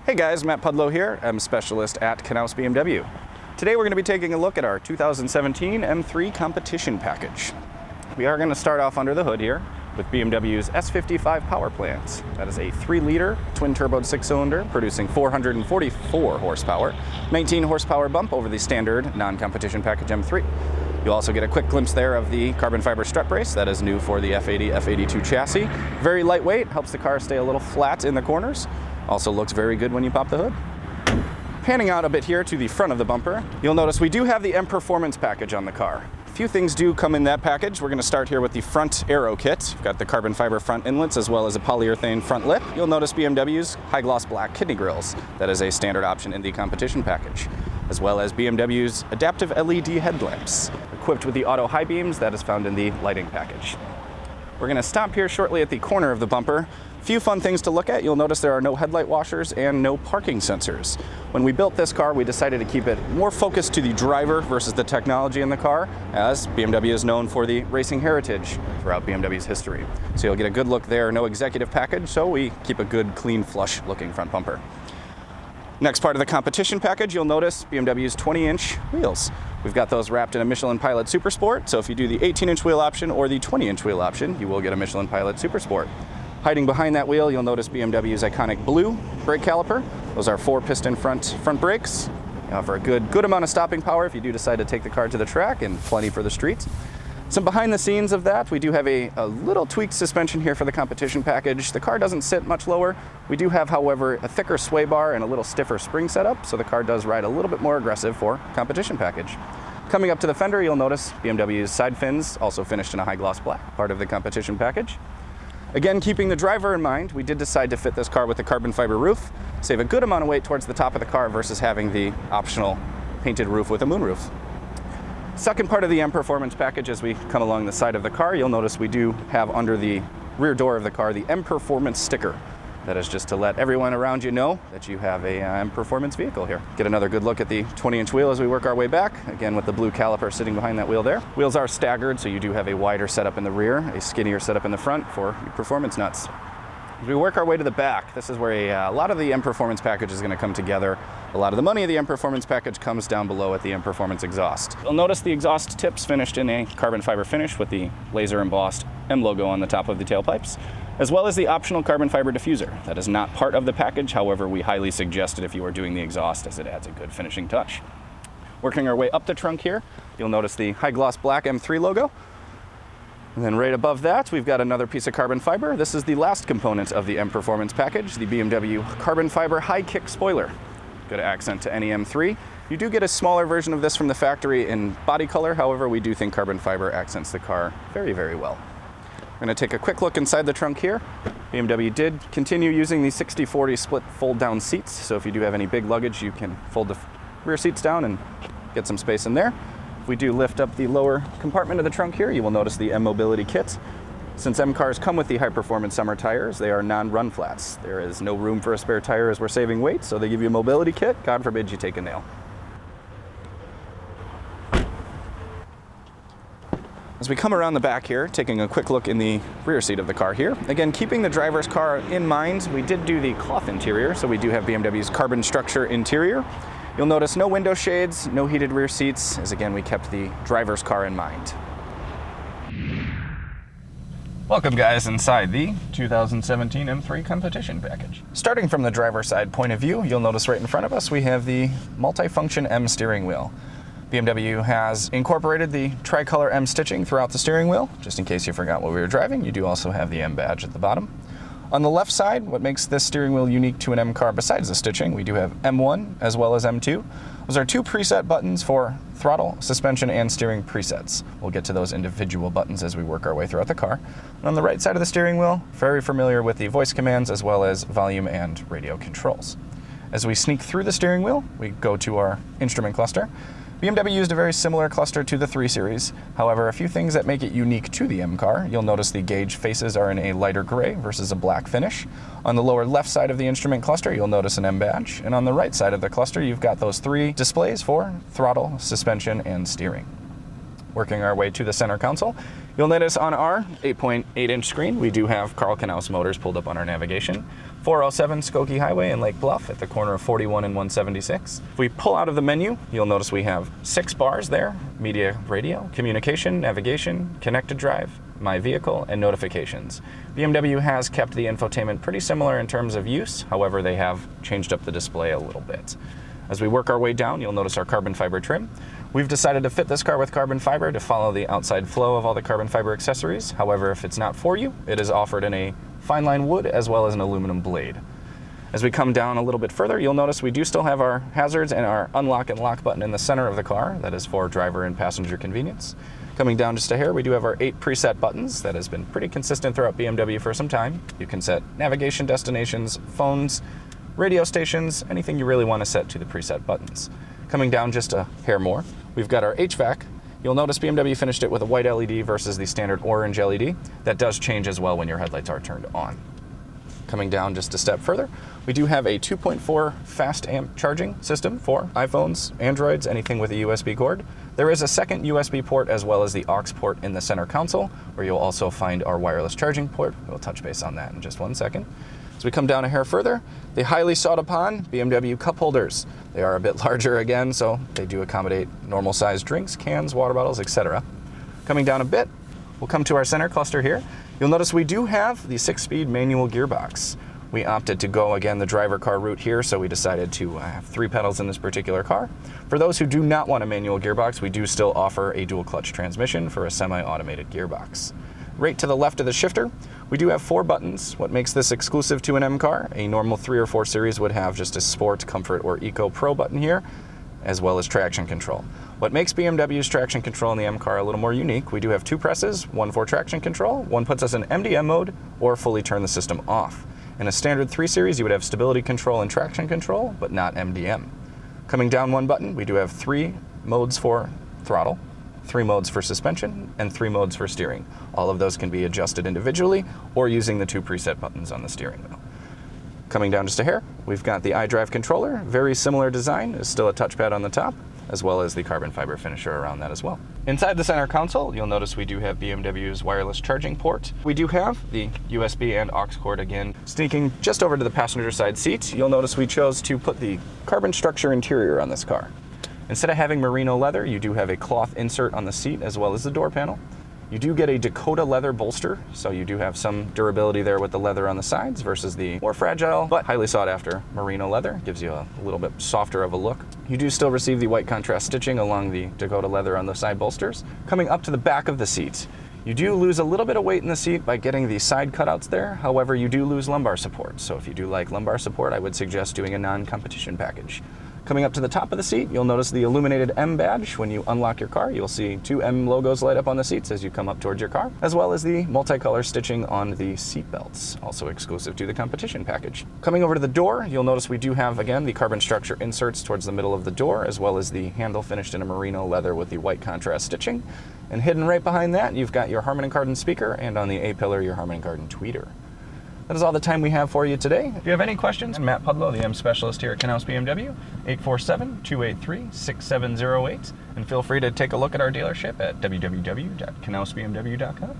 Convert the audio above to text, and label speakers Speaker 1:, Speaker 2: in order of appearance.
Speaker 1: Hey guys, Matt Pudlo here. I'm a specialist at Knauz BMW. Today we're going to be taking a look at our 2017 M3 competition package. We are going to start off under the hood here with BMW's S55 power plant. That is a 3-liter twin-turbo 6-cylinder producing 444 horsepower, 19 horsepower bump over the standard non-competition package M3. You'll also get a quick glimpse there of the carbon fiber strut brace that is new for the F80, F82 chassis. Very lightweight, helps the car stay a little flat in the corners. Also looks very good when you pop the hood. Panning out a bit here to the front of the bumper, you'll notice we do have the M Performance package on the car. A few things do come in that package. We're going to start here with the front Aero Kit. We've got the carbon fiber front inlets as well as a polyurethane front lip. You'll notice BMW's high gloss black kidney grills. That is a standard option in the competition package. As well as BMW's adaptive LED headlamps, equipped with the auto high beams that is found in the lighting package. We're going to stop here shortly at the corner of the bumper. A few fun things to look at. You'll notice there are no headlight washers and no parking sensors. When we built this car, we decided to keep it more focused to the driver versus the technology in the car, as BMW is known for the racing heritage throughout BMW's history. So you'll get a good look there. No executive package, so we keep a good, clean, flush looking front bumper. Next part of the competition package, you'll notice BMW's 20-inch wheels. We've got those wrapped in a Michelin Pilot Super Sport, so if you do the 18-inch wheel option or the 20-inch wheel option, you will get a Michelin Pilot Super Sport. Hiding behind that wheel, you'll notice BMW's iconic blue brake caliper. Those are 4-piston front brakes. They offer a good amount of stopping power if you do decide to take the car to the track, and plenty for the streets. Some behind the scenes of that, we do have a little tweaked suspension here for the competition package. The car doesn't sit much lower. We do have, however, a thicker sway bar and a little stiffer spring setup, so the car does ride a little bit more aggressive for competition package. Coming up to the fender, you'll notice BMW's side fins, also finished in a high gloss black, part of the competition package. Again, keeping the driver in mind, we did decide to fit this car with a carbon fiber roof, save a good amount of weight towards the top of the car versus having the optional painted roof with a moonroof. Second part of the M Performance package, as we come along the side of the car, you'll notice we do have under the rear door of the car the M Performance sticker. That is just to let everyone around you know that you have a M Performance vehicle here. Get another good look at the 20-inch wheel as we work our way back, again with the blue caliper sitting behind that wheel there. Wheels are staggered, so you do have a wider setup in the rear, a skinnier setup in the front for your performance nuts. As we work our way to the back, this is where a lot of the M Performance package is going to come together. A lot of the money of the M Performance package comes down below at the M Performance exhaust. You'll notice the exhaust tips finished in a carbon fiber finish with the laser embossed M logo on the top of the tailpipes, as well as the optional carbon fiber diffuser. That is not part of the package, however, we highly suggest it if you are doing the exhaust, as it adds a good finishing touch. Working our way up the trunk here, you'll notice the high gloss black M3 logo. And then right above that, we've got another piece of carbon fiber. This is the last component of the M Performance package, the BMW carbon fiber high kick spoiler. Good accent to any M3. You do get a smaller version of this from the factory in body color, however, we do think carbon fiber accents the car very, very well. We're going to take a quick look inside the trunk here. BMW did continue using the 60-40 split fold-down seats, so if you do have any big luggage, you can fold the rear seats down and get some space in there. If we do lift up the lower compartment of the trunk here, you will notice the M Mobility kit. Since M cars come with the high-performance summer tires, they are non-run flats. There is no room for a spare tire as we're saving weight, so they give you a mobility kit. God forbid you take a nail. As we come around the back here, taking a quick look in the rear seat of the car here. Again, keeping the driver's car in mind, we did do the cloth interior, so we do have BMW's carbon structure interior. You'll notice no window shades, no heated rear seats, as again, we kept the driver's car in mind. Welcome guys inside the 2017 M3 competition package. Starting from the driver's side point of view, you'll notice right in front of us we have the Multifunction M steering wheel. BMW has incorporated the tricolor M stitching throughout the steering wheel. Just in case you forgot what we were driving, you do also have the M badge at the bottom. On the left side, what makes this steering wheel unique to an M car besides the stitching, we do have M1 as well as M2. Those are two preset buttons for throttle, suspension, and steering presets. We'll get to those individual buttons as we work our way throughout the car. And on the right side of the steering wheel, very familiar with the voice commands as well as volume and radio controls. As we sneak through the steering wheel, we go to our instrument cluster. BMW used a very similar cluster to the 3 Series. However, a few things that make it unique to the M car. You'll notice the gauge faces are in a lighter gray versus a black finish. On the lower left side of the instrument cluster, you'll notice an M badge. And on the right side of the cluster, you've got those 3 displays for throttle, suspension, and steering. Working our way to the center console, You'll notice on our 8.8-inch screen, we do have Carl Knauz motors pulled up on our navigation. 407 Skokie Highway in Lake Bluff at the corner of 41 and 176. If we pull out of the menu, you'll notice we have 6 bars there: media, radio, communication, navigation, connected drive, my vehicle, and notifications. BMW has kept the infotainment pretty similar in terms of use, however they have changed up the display a little bit. As we work our way down, you'll notice our carbon fiber trim. We've decided to fit this car with carbon fiber to follow the outside flow of all the carbon fiber accessories. However, if it's not for you, it is offered in a fine line wood as well as an aluminum blade. As we come down a little bit further, you'll notice we do still have our hazards and our unlock and lock button in the center of the car. That is for driver and passenger convenience. Coming down just a hair, we do have our 8 preset buttons. That has been pretty consistent throughout BMW for some time. You can set navigation destinations, phones, radio stations, anything you really want to set to the preset buttons. Coming down just a hair more, we've got our HVAC. You'll notice BMW finished it with a white LED versus the standard orange LED. That does change as well when your headlights are turned on. Coming down just a step further, we do have a 2.4 fast amp charging system for iPhones, Androids, anything with a USB cord. There is a second USB port as well as the aux port in the center console, where you'll also find our wireless charging port. We'll touch base on that in just one second. As we come down a hair further, the highly sought upon BMW cup holders. They are a bit larger again, so they do accommodate normal sized drinks, cans, water bottles, etc. Coming down a bit, we'll come to our center cluster here. You'll notice we do have the 6-speed manual gearbox. We opted to go, again, the driver car route here, so we decided to have 3 pedals in this particular car. For those who do not want a manual gearbox, we do still offer a dual clutch transmission for a semi-automated gearbox. Right to the left of the shifter, we do have 4 buttons. What makes this exclusive to an M car? A normal 3 or 4 Series would have just a Sport, Comfort, or Eco Pro button here, as well as traction control. What makes BMW's traction control in the M car a little more unique, we do have 2 presses, one for traction control, one puts us in MDM mode, or fully turn the system off. In a standard 3 Series, you would have stability control and traction control, but not MDM. Coming down one button, we do have 3 modes for throttle, 3 modes for suspension, and 3 modes for steering. All of those can be adjusted individually or using the 2 preset buttons on the steering wheel. Coming down just a hair, we've got the Idrive Controller. Very similar design. There's still a touchpad on the top, as well as the carbon fiber finisher around that as well. Inside the center console, you'll notice we do have BMW's wireless charging port. We do have the USB and aux cord again. Sneaking just over to the passenger side seat, you'll notice we chose to put the carbon structure interior on this car. Instead of having merino leather, you do have a cloth insert on the seat as well as the door panel. You do get a Dakota leather bolster, so you do have some durability there with the leather on the sides versus the more fragile but highly sought after merino leather. Gives you a little bit softer of a look. You do still receive the white contrast stitching along the Dakota leather on the side bolsters. Coming up to the back of the seat, you do lose a little bit of weight in the seat by getting the side cutouts there. However, you do lose lumbar support. So if you do like lumbar support, I would suggest doing a non-competition package. Coming up to the top of the seat, you'll notice the illuminated M badge. When you unlock your car, you'll see 2 M logos light up on the seats as you come up towards your car, as well as the multicolor stitching on the seat belts, also exclusive to the competition package. Coming over to the door, you'll notice we do have, again, the carbon structure inserts towards the middle of the door, as well as the handle finished in a merino leather with the white contrast stitching. And hidden right behind that, you've got your Harman & Kardon speaker, and on the A-pillar, your Harman & Kardon tweeter. That is all the time we have for you today. If you have any questions, Matt Pudlo, the M specialist here at Knauz BMW, 847-283-6708. And feel free to take a look at our dealership at www.knauzbmw.com.